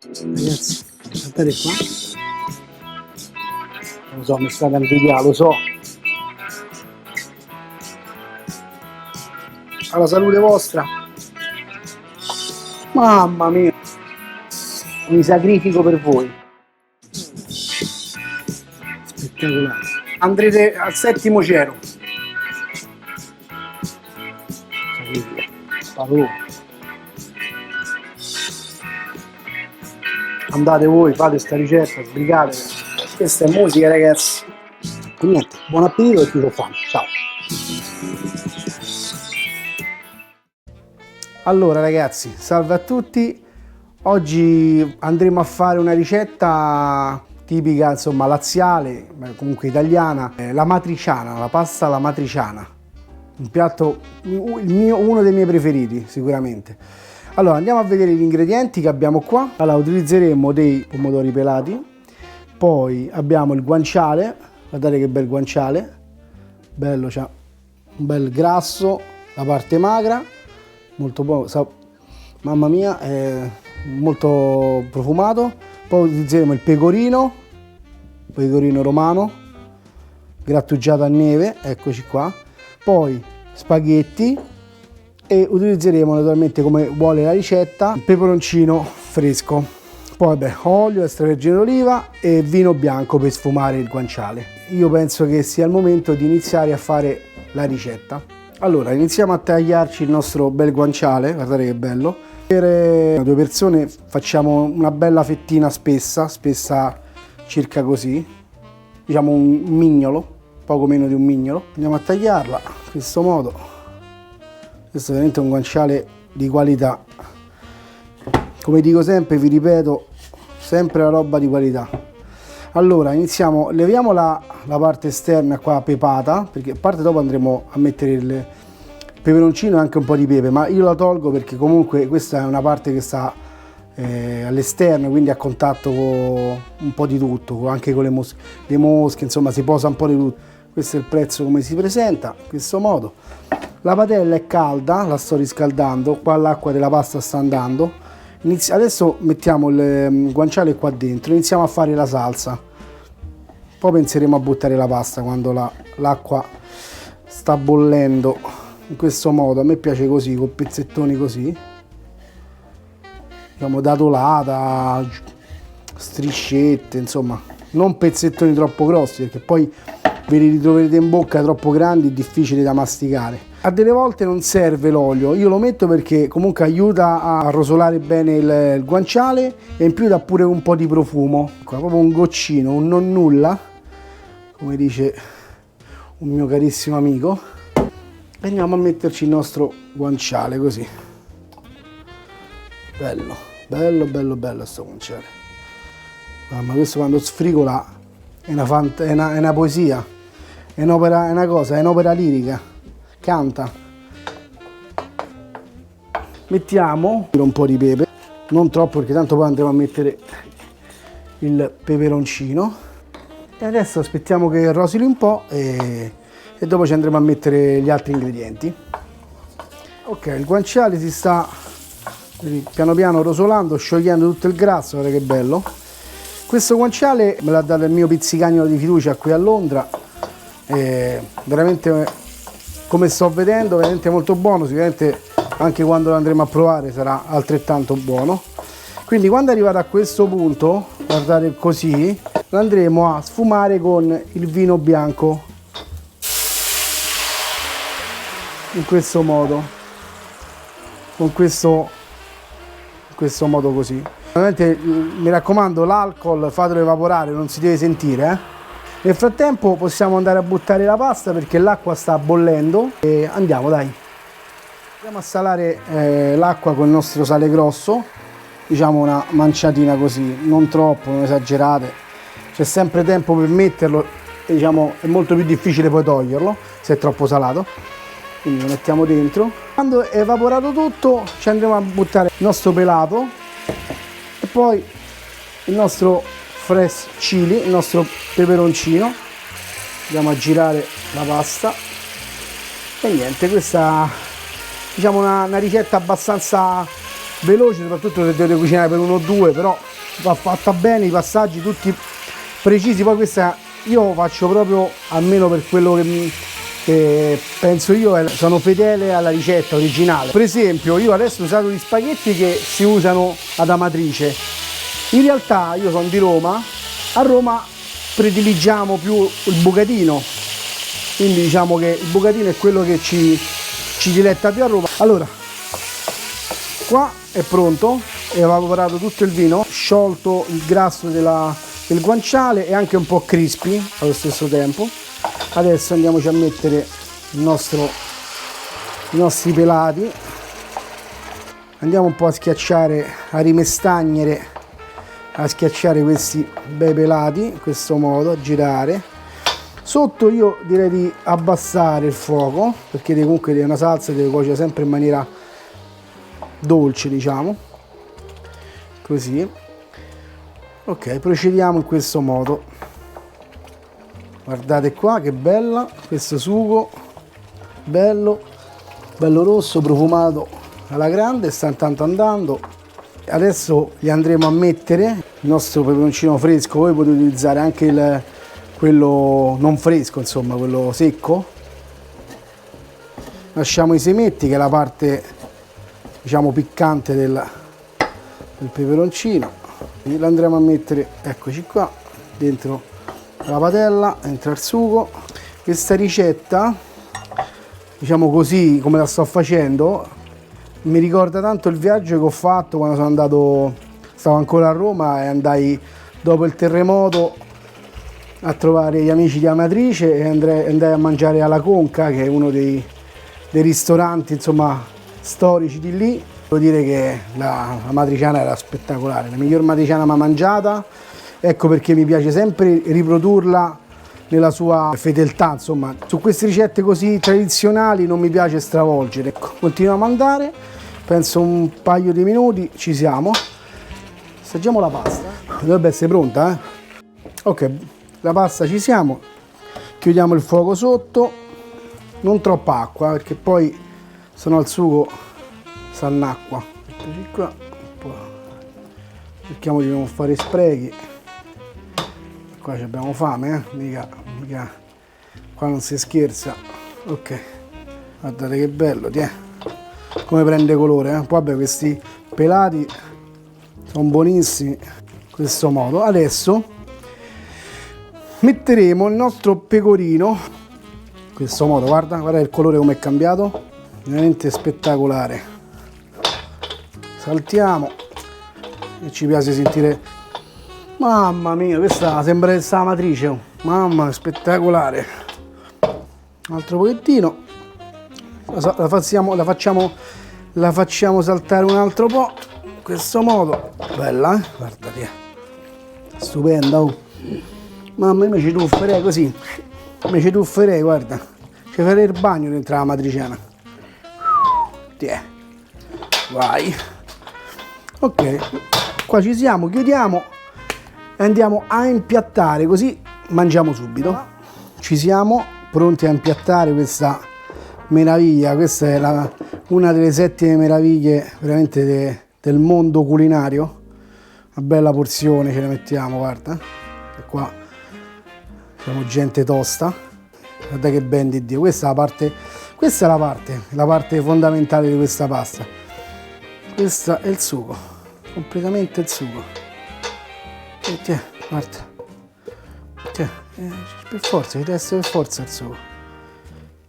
Ragazzi, guardate qua. Lo so, mi state invidiando, lo so. Alla salute vostra. Mamma mia. Mi sacrifico per voi. Spettacolare. Andrete al settimo cielo. Sacrifico. Andate voi, fate sta ricetta, sbrigatevi. Questa è musica, ragazzi. E niente, buon appetito e chi lo fa. Ciao. Allora ragazzi, salve a tutti. Oggi andremo a fare una ricetta tipica, insomma, laziale, comunque italiana, la matriciana, la pasta alla matriciana. Un piatto, uno dei miei preferiti sicuramente. Allora andiamo a vedere gli ingredienti che abbiamo qua. Allora utilizzeremo dei pomodori pelati, poi abbiamo il guanciale, guardate che bel guanciale, bello, c'ha un bel grasso, la parte magra, molto buono, mamma mia, è molto profumato. Poi utilizzeremo il pecorino romano, grattugiato a neve, eccoci qua. Poi spaghetti e utilizzeremo naturalmente, come vuole la ricetta, il peperoncino fresco. Poi vabbè, olio, extravergine d'oliva e vino bianco per sfumare il guanciale. Io penso che sia il momento di iniziare a fare la ricetta. Allora iniziamo a tagliarci il nostro bel guanciale, guardate che bello. Per due persone facciamo una bella fettina spessa circa così, diciamo un mignolo, poco meno di un mignolo. Andiamo a tagliarla in questo modo. Questo è veramente un guanciale di qualità. Come dico sempre, vi ripeto, sempre la roba di qualità. Allora iniziamo, leviamo la parte esterna qua pepata, perché a parte dopo andremo a mettere il peperoncino e anche un po' di pepe, ma io la tolgo perché comunque questa è una parte che sta all'esterno, quindi a contatto con un po' di tutto, anche con le mosche, insomma si posa un po' di tutto. Questo è il prezzo come si presenta, in questo modo. La padella è calda, la sto riscaldando, qua l'acqua della pasta sta andando. Adesso mettiamo il guanciale qua dentro, iniziamo a fare la salsa. Poi penseremo a buttare la pasta quando l'acqua sta bollendo, in questo modo. A me piace così, con pezzettoni così, diciamo datolata, striscette, insomma, non pezzettoni troppo grossi, perché poi ve li ritroverete in bocca troppo grandi, difficili da masticare. A delle volte non serve l'olio, io lo metto perché comunque aiuta a rosolare bene il guanciale e in più dà pure un po' di profumo. Qua, proprio un goccino, un non nulla, come dice un mio carissimo amico. E andiamo a metterci il nostro guanciale così. Bello, bello, bello, bello sto guanciale. Mamma, questo quando sfrigola è una poesia, è un'opera lirica. Canta. Mettiamo un po' di pepe, non troppo perché tanto poi andremo a mettere il peperoncino. E adesso aspettiamo che rosili un po' e dopo ci andremo a mettere gli altri ingredienti. Ok, il guanciale si sta piano piano rosolando, sciogliendo tutto il grasso, guardate che bello. Questo guanciale me l'ha dato il mio pizzicagnolo di fiducia qui a Londra, veramente, come sto vedendo, veramente molto buono. Sicuramente anche quando lo andremo a provare sarà altrettanto buono. Quindi quando è arrivato a questo punto, guardate così, lo andremo a sfumare con il vino bianco, in questo modo, in questo modo così. Ovviamente mi raccomando, l'alcol fatelo evaporare, non si deve sentire. Nel frattempo possiamo andare a buttare la pasta perché l'acqua sta bollendo e andiamo, dai. Andiamo a salare l'acqua con il nostro sale grosso, diciamo una manciatina così, non troppo, non esagerate. C'è sempre tempo per metterlo e diciamo è molto più difficile poi toglierlo se è troppo salato. Quindi lo mettiamo dentro. Quando è evaporato tutto ci andremo a buttare il nostro pelato e poi il nostro fresh chili, il nostro peperoncino. Andiamo a girare la pasta e niente, questa diciamo una ricetta abbastanza veloce, soprattutto se dovete cucinare per uno o due, però va fatta bene, i passaggi tutti precisi. Poi questa io faccio proprio, almeno per quello che penso io, sono fedele alla ricetta originale. Per esempio io adesso ho usato gli spaghetti che si usano ad Amatrice. In realtà io sono di Roma, a Roma prediligiamo più il bucatino, quindi diciamo che il bucatino è quello che ci diletta più a Roma. Allora, qua è pronto, è evaporato tutto il vino, sciolto il grasso del guanciale e anche un po' crispy allo stesso tempo. Adesso andiamoci a mettere i nostri pelati, andiamo un po' a schiacciare, a rimestagnere, a schiacciare questi bei pelati in questo modo, a girare. Sotto io direi di abbassare il fuoco, perché comunque è una salsa che deve cuocere sempre in maniera dolce, diciamo, così. Ok, procediamo in questo modo. Guardate qua che bella, questo sugo bello rosso, profumato alla grande, sta intanto andando. Adesso gli andremo a mettere il nostro peperoncino fresco. Voi potete utilizzare anche quello non fresco, insomma quello secco. Lasciamo i semetti, che è la parte, diciamo, piccante del peperoncino. Lo andremo a mettere, eccoci qua, dentro la padella, entra il sugo. Questa ricetta, diciamo così come la sto facendo, mi ricorda tanto il viaggio che ho fatto quando sono andato, stavo ancora a Roma e andai dopo il terremoto a trovare gli amici di Amatrice e andai a mangiare alla Conca, che è uno dei ristoranti, insomma, storici di lì. Devo dire che la matriciana era spettacolare, la miglior matriciana mai mangiata. Ecco perché mi piace sempre riprodurla nella sua fedeltà, insomma. Su queste ricette così tradizionali non mi piace stravolgere. Ecco, continuiamo ad andare, penso un paio di minuti ci siamo. Assaggiamo la pasta. Dovrebbe essere pronta, eh? Ok, la pasta ci siamo. Chiudiamo il fuoco sotto, non troppa acqua perché poi sennò il sugo s'annacqua. Eccoci qua, un po'. Cerchiamo di non fare sprechi. Qua abbiamo fame, mica qua non si scherza. Ok, guardate che bello, come prende colore, eh? Poi vabbè, questi pelati sono buonissimi in questo modo. Adesso metteremo il nostro pecorino in questo modo. Guarda il colore come è cambiato, veramente spettacolare. Saltiamo, e ci piace sentire. Mamma mia, questa sembra che sta Amatrice, oh. Mamma, spettacolare. Un altro pochettino, la facciamo saltare un altro po', in questo modo. Bella, guardate, stupenda, oh. Mamma, io mi ci tufferei così, guarda, ci farei il bagno dentro la matriciana. Vai. Ok, qua ci siamo, chiudiamo e andiamo a impiattare, così mangiamo subito. Ci siamo pronti a impiattare questa meraviglia. Questa è una delle 7 meraviglie veramente del mondo culinario. Una bella porzione ce la mettiamo, guarda. E qua siamo gente tosta. Guarda che ben di Dio. Questa è la parte fondamentale di questa pasta. Questo è il sugo, completamente il sugo. E guarda, per forza, ci deve essere per forza il sugo.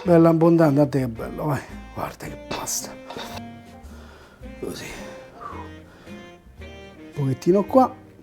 Bello abbondante, guarda che bello, vai, guarda che pasta. Così. Un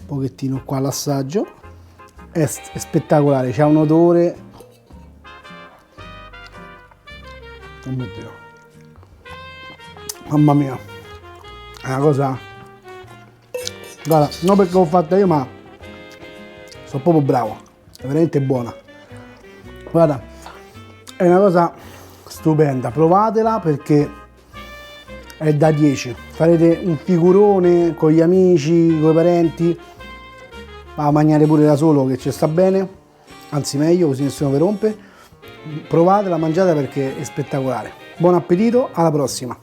pochettino qua l'assaggio. È spettacolare, c'ha un odore. Oh mio Dio. Mamma mia. È una cosa. Guarda, non perché l'ho fatta io, ma sono proprio bravo, è veramente buona. Guarda, è una cosa stupenda, provatela perché è da 10. Farete un figurone con gli amici, con i parenti, a mangiare pure da solo che ci sta bene, anzi meglio, così nessuno vi rompe. Provatela, mangiatela perché è spettacolare. Buon appetito, alla prossima!